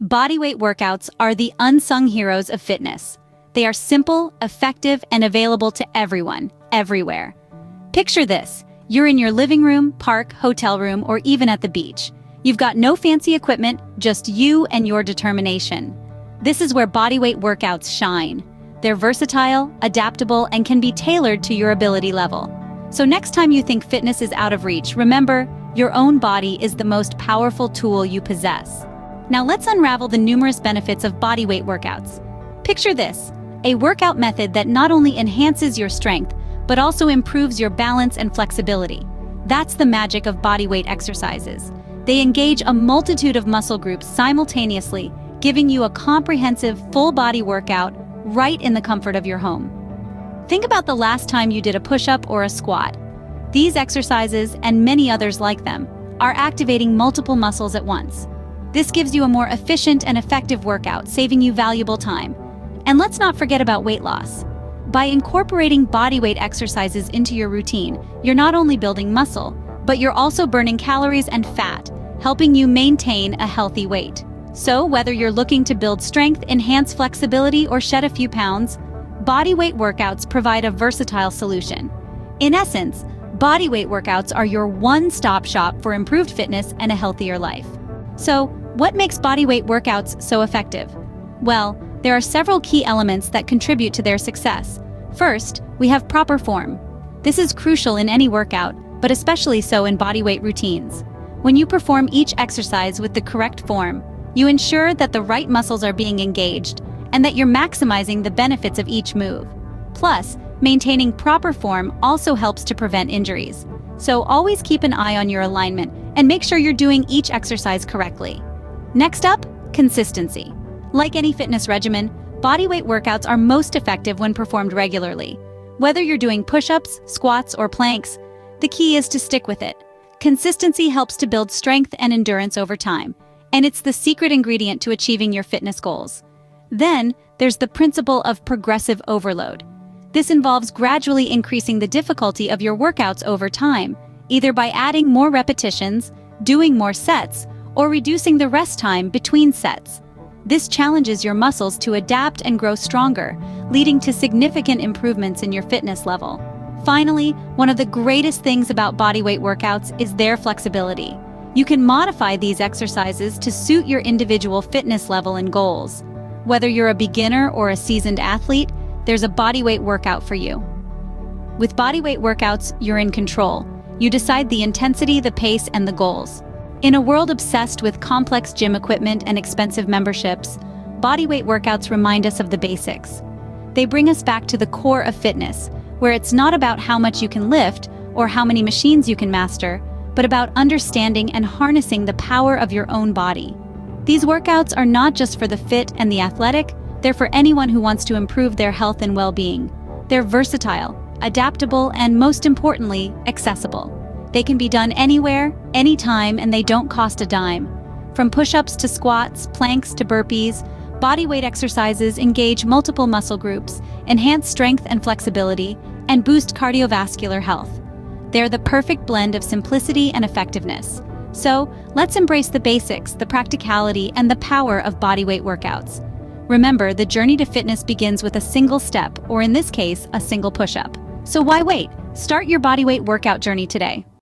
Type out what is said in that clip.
Bodyweight workouts are the unsung heroes of fitness. They are simple, effective, and available to everyone, everywhere. Picture this. You're in your living room, park, hotel room, or even at the beach. You've got no fancy equipment, just you and your determination. This is where bodyweight workouts shine. They're versatile, adaptable, and can be tailored to your ability level. So next time you think fitness is out of reach, remember, your own body is the most powerful tool you possess. Now let's unravel the numerous benefits of bodyweight workouts. Picture this, a workout method that not only enhances your strength, but also improves your balance and flexibility. That's the magic of bodyweight exercises. They engage a multitude of muscle groups simultaneously, giving you a comprehensive, full-body workout right in the comfort of your home. Think about the last time you did a push-up or a squat. These exercises, and many others like them, are activating multiple muscles at once. This gives you a more efficient and effective workout, saving you valuable time. And let's not forget about weight loss. By incorporating bodyweight exercises into your routine, you're not only building muscle, but you're also burning calories and fat, helping you maintain a healthy weight. So whether you're looking to build strength, enhance flexibility, or shed a few pounds, bodyweight workouts provide a versatile solution. In essence, bodyweight workouts are your one-stop shop for improved fitness and a healthier life. So, what makes bodyweight workouts so effective? Well, there are several key elements that contribute to their success. First, we have proper form. This is crucial in any workout, but especially so in bodyweight routines. When you perform each exercise with the correct form, you ensure that the right muscles are being engaged and that you're maximizing the benefits of each move. Plus, maintaining proper form also helps to prevent injuries. So always keep an eye on your alignment and make sure you're doing each exercise correctly. Next up, consistency. Like any fitness regimen, bodyweight workouts are most effective when performed regularly. Whether you're doing push-ups, squats, or planks, the key is to stick with it. Consistency helps to build strength and endurance over time, and it's the secret ingredient to achieving your fitness goals. Then, there's the principle of progressive overload. This involves gradually increasing the difficulty of your workouts over time, either by adding more repetitions, doing more sets, or reducing the rest time between sets. This challenges your muscles to adapt and grow stronger, leading to significant improvements in your fitness level. Finally, one of the greatest things about bodyweight workouts is their flexibility. You can modify these exercises to suit your individual fitness level and goals. Whether you're a beginner or a seasoned athlete, there's a bodyweight workout for you. With bodyweight workouts, you're in control. You decide the intensity, the pace, and the goals. In a world obsessed with complex gym equipment and expensive memberships, bodyweight workouts remind us of the basics. They bring us back to the core of fitness, where it's not about how much you can lift or how many machines you can master, but about understanding and harnessing the power of your own body. These workouts are not just for the fit and the athletic, they're for anyone who wants to improve their health and well-being. They're versatile, adaptable, and most importantly, accessible. They can be done anywhere, anytime, and they don't cost a dime. From push-ups to squats, planks to burpees, bodyweight exercises engage multiple muscle groups, enhance strength and flexibility, and boost cardiovascular health. They're the perfect blend of simplicity and effectiveness. So, let's embrace the basics, the practicality, and the power of bodyweight workouts. Remember, the journey to fitness begins with a single step, or in this case, a single push-up. So why wait? Start your bodyweight workout journey today.